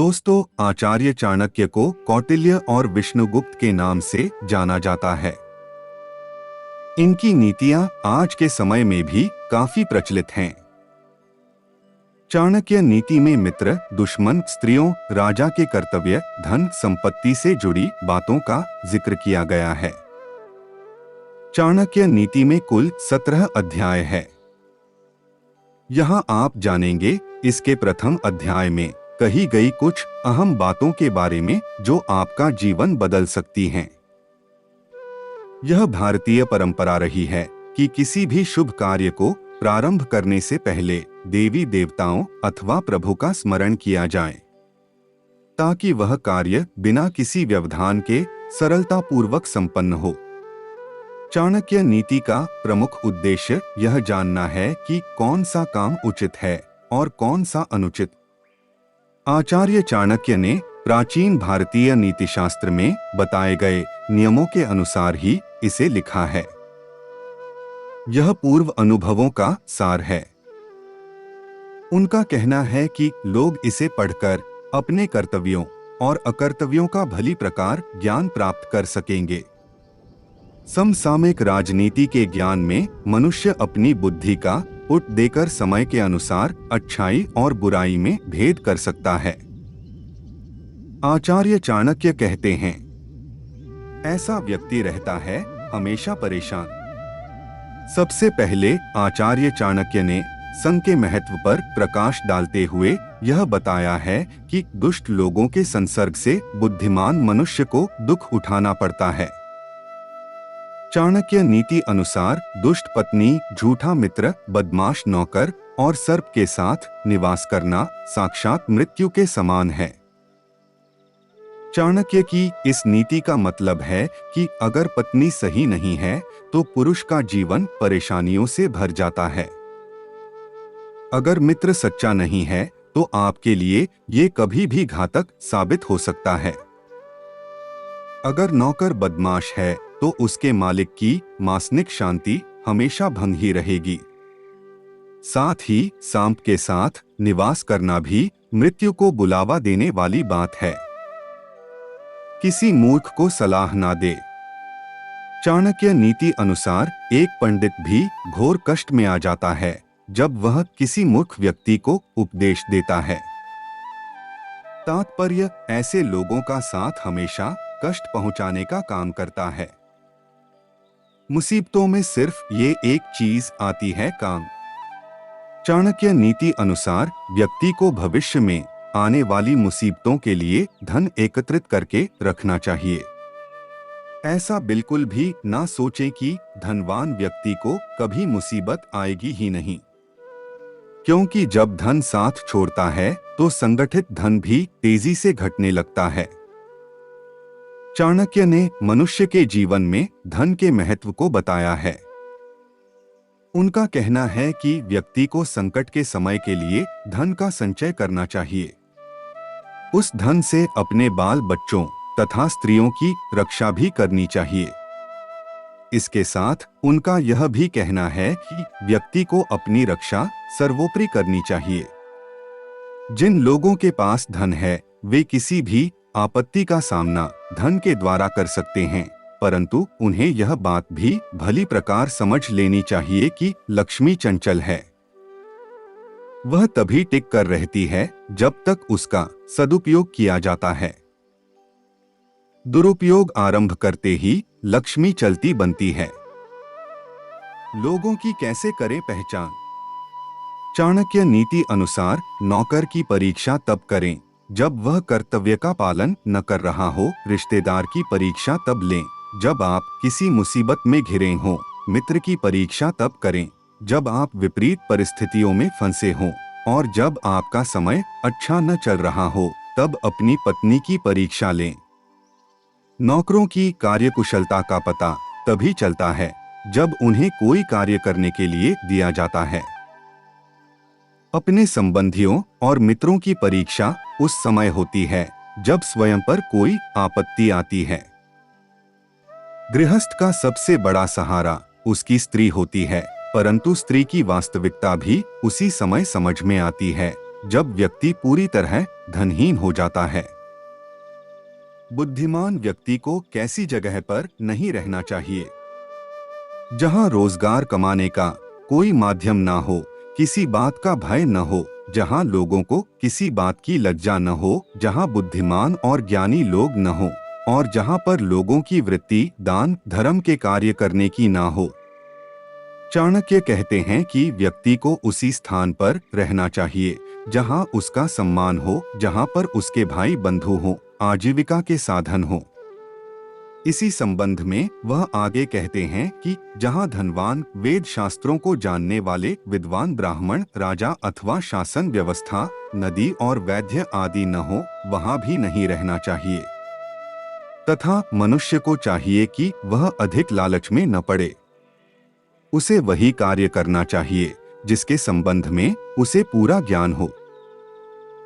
दोस्तों, आचार्य चाणक्य को कौटिल्य और विष्णुगुप्त के नाम से जाना जाता है। इनकी नीतियां आज के समय में भी काफी प्रचलित हैं। चाणक्य नीति में मित्र, दुश्मन, स्त्रियों, राजा के कर्तव्य, धन, संपत्ति से जुड़ी बातों का जिक्र किया गया है। चाणक्य नीति में कुल 17 अध्याय है। यहाँ आप जानेंगे इसके प्रथम अध्याय में कही गई कुछ अहम बातों के बारे में जो आपका जीवन बदल सकती हैं। यह भारतीय परंपरा रही है कि किसी भी शुभ कार्य को प्रारंभ करने से पहले देवी देवताओं अथवा प्रभु का स्मरण किया जाए, ताकि वह कार्य बिना किसी व्यवधान के सरलतापूर्वक संपन्न हो। चाणक्य नीति का प्रमुख उद्देश्य यह जानना है कि कौन सा काम उचित है और कौन सा अनुचित। आचार्य चाणक्य ने प्राचीन भारतीय नीतिशास्त्र में बताए गए नियमों के अनुसार ही इसे लिखा है। यह पूर्व अनुभवों का सार है। उनका कहना है कि लोग इसे पढ़कर अपने कर्तव्यों और अकर्तव्यों का भली प्रकार ज्ञान प्राप्त कर सकेंगे। समसामयिक राजनीति के ज्ञान में मनुष्य अपनी बुद्धि का पुट देकर समय के अनुसार अच्छाई और बुराई में भेद कर सकता है। आचार्य चाणक्य कहते हैं, ऐसा व्यक्ति रहता है हमेशा परेशान। सबसे पहले आचार्य चाणक्य ने संघ के महत्व पर प्रकाश डालते हुए यह बताया है कि दुष्ट लोगों के संसर्ग से बुद्धिमान मनुष्य को दुख उठाना पड़ता है। चाणक्य नीति अनुसार दुष्ट पत्नी, झूठा मित्र, बदमाश नौकर और सर्प के साथ निवास करना साक्षात मृत्यु के समान है। चाणक्य की इस नीति का मतलब है कि अगर पत्नी सही नहीं है तो पुरुष का जीवन परेशानियों से भर जाता है। अगर मित्र सच्चा नहीं है तो आपके लिए ये कभी भी घातक साबित हो सकता है। अगर नौकर बदमाश है तो उसके मालिक की मासनिक शांति हमेशा भंग ही रहेगी। साथ ही सांप के साथ निवास करना भी मृत्यु को बुलावा देने वाली बात है। किसी मूर्ख को सलाह ना दे। चाणक्य नीति अनुसार एक पंडित भी घोर कष्ट में आ जाता है जब वह किसी मूर्ख व्यक्ति को उपदेश देता है। तात्पर्य, ऐसे लोगों का साथ हमेशा कष्ट पहुंचाने का काम करता है। मुसीबतों में सिर्फ ये एक चीज आती है, काम। चाणक्य नीति अनुसार व्यक्ति को भविष्य में आने वाली मुसीबतों के लिए धन एकत्रित करके रखना चाहिए। ऐसा बिल्कुल भी ना सोचें कि धनवान व्यक्ति को कभी मुसीबत आएगी ही नहीं, क्योंकि जब धन साथ छोड़ता है तो संगठित धन भी तेजी से घटने लगता है। चाणक्य ने मनुष्य के जीवन में धन के महत्व को बताया है। उनका कहना है कि व्यक्ति को संकट के समय के लिए धन का संचय करना चाहिए। उस धन से अपने बाल बच्चों तथा स्त्रियों की रक्षा भी करनी चाहिए। इसके साथ उनका यह भी कहना है कि व्यक्ति को अपनी रक्षा सर्वोपरि करनी चाहिए। जिन लोगों के पास धन है वे किसी भी आपत्ति का सामना धन के द्वारा कर सकते हैं, परंतु उन्हें यह बात भी भली प्रकार समझ लेनी चाहिए कि लक्ष्मी चंचल है। वह तभी टिक कर रहती है जब तक उसका सदुपयोग किया जाता है। दुरुपयोग आरंभ करते ही लक्ष्मी चलती बनती है। लोगों की कैसे करें पहचान। चाणक्य नीति अनुसार नौकर की परीक्षा तब करें जब वह कर्तव्य का पालन न कर रहा हो। रिश्तेदार की परीक्षा तब लें जब आप किसी मुसीबत में घिरे हों। मित्र की परीक्षा तब करें जब आप विपरीत परिस्थितियों में फंसे हों। और जब आपका समय अच्छा न चल रहा हो तब अपनी पत्नी की परीक्षा लें। नौकरों की कार्यकुशलता का पता तभी चलता है जब उन्हें कोई कार्य करने के लिए दिया जाता है। अपने संबंधियों और मित्रों की परीक्षा उस समय होती है जब स्वयं पर कोई आपत्ति आती है। गृहस्थ का सबसे बड़ा सहारा उसकी स्त्री होती है, परंतु स्त्री की वास्तविकता भी उसी समय समझ में आती है जब व्यक्ति पूरी तरह धनहीन हो जाता है। बुद्धिमान व्यक्ति को कैसी जगह पर नहीं रहना चाहिए? जहां रोजगार कमाने का कोई माध्यम ना हो, किसी बात का भय न हो, जहां लोगों को किसी बात की लज्जा न हो, जहां बुद्धिमान और ज्ञानी लोग न हो, और जहां पर लोगों की वृत्ति दान धर्म के कार्य करने की ना हो। चाणक्य कहते हैं कि व्यक्ति को उसी स्थान पर रहना चाहिए जहां उसका सम्मान हो, जहां पर उसके भाई बंधु हो, आजीविका के साधन हो। इसी संबंध में वह आगे कहते हैं कि जहां धनवान, वेद शास्त्रों को जानने वाले विद्वान ब्राह्मण, राजा अथवा शासन व्यवस्था, नदी और वैद्य आदि न हो, वहां भी नहीं रहना चाहिए। तथा मनुष्य को चाहिए कि वह अधिक लालच में न पड़े। उसे वही कार्य करना चाहिए जिसके संबंध में उसे पूरा ज्ञान हो।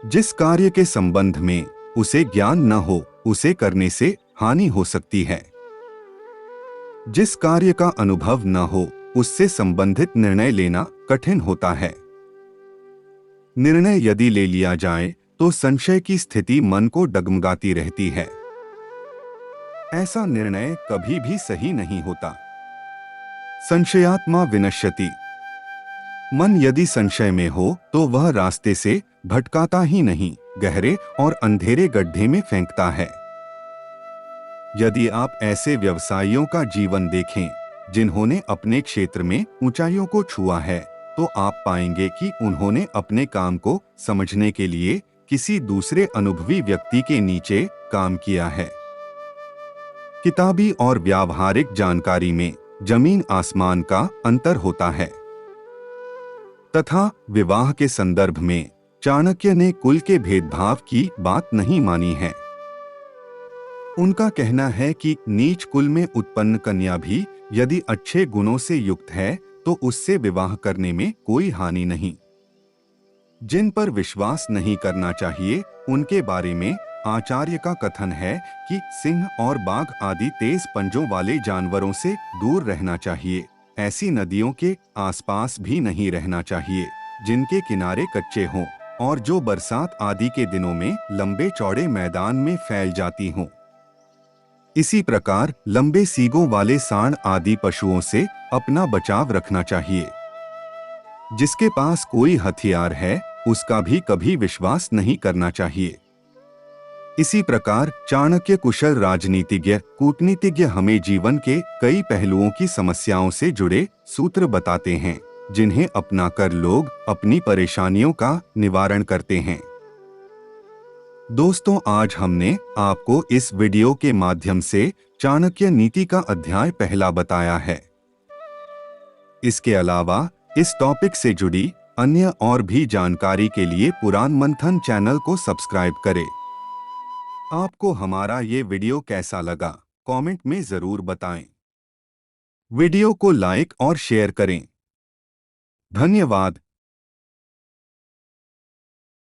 जिस कार्य के संबंध में उसे ज्ञान न हो, उसे करने से हानि हो सकती है। जिस कार्य का अनुभव न हो, उससे संबंधित निर्णय लेना कठिन होता है। निर्णय यदि ले लिया जाए तो संशय की स्थिति मन को डगमगाती रहती है। ऐसा निर्णय कभी भी सही नहीं होता। संशयात्मा विनश्यति। मन यदि संशय में हो तो वह रास्ते से भटकाता ही नहीं, गहरे और अंधेरे गड्ढे में फेंकता है। यदि आप ऐसे व्यवसायियों का जीवन देखें जिन्होंने अपने क्षेत्र में ऊंचाइयों को छुआ है, तो आप पाएंगे कि उन्होंने अपने काम को समझने के लिए किसी दूसरे अनुभवी व्यक्ति के नीचे काम किया है। किताबी और व्यावहारिक जानकारी में जमीन आसमान का अंतर होता है। तथा विवाह के संदर्भ में चाणक्य ने कुल के भेदभाव की बात नहीं मानी है। उनका कहना है कि नीच कुल में उत्पन्न कन्या भी यदि अच्छे गुणों से युक्त है तो उससे विवाह करने में कोई हानि नहीं। जिन पर विश्वास नहीं करना चाहिए उनके बारे में आचार्य का कथन है कि सिंह और बाघ आदि तेज पंजों वाले जानवरों से दूर रहना चाहिए। ऐसी नदियों के आसपास भी नहीं रहना चाहिए जिनके किनारे कच्चे हों और जो बरसात आदि के दिनों में लंबे चौड़े मैदान में फैल जाती हों। इसी प्रकार लंबे सींगों वाले सांड आदि पशुओं से अपना बचाव रखना चाहिए। जिसके पास कोई हथियार है उसका भी कभी विश्वास नहीं करना चाहिए। इसी प्रकार चाणक्य कुशल राजनीतिज्ञ, कूटनीतिज्ञ हमें जीवन के कई पहलुओं की समस्याओं से जुड़े सूत्र बताते हैं जिन्हें अपनाकर लोग अपनी परेशानियों का निवारण करते हैं। दोस्तों, आज हमने आपको इस वीडियो के माध्यम से चाणक्य नीति का अध्याय पहला बताया है। इसके अलावा इस टॉपिक से जुड़ी अन्य और भी जानकारी के लिए पुराण मंथन चैनल को सब्सक्राइब करें। आपको हमारा ये वीडियो कैसा लगा कमेंट में जरूर बताएं। वीडियो को लाइक और शेयर करें। धन्यवाद।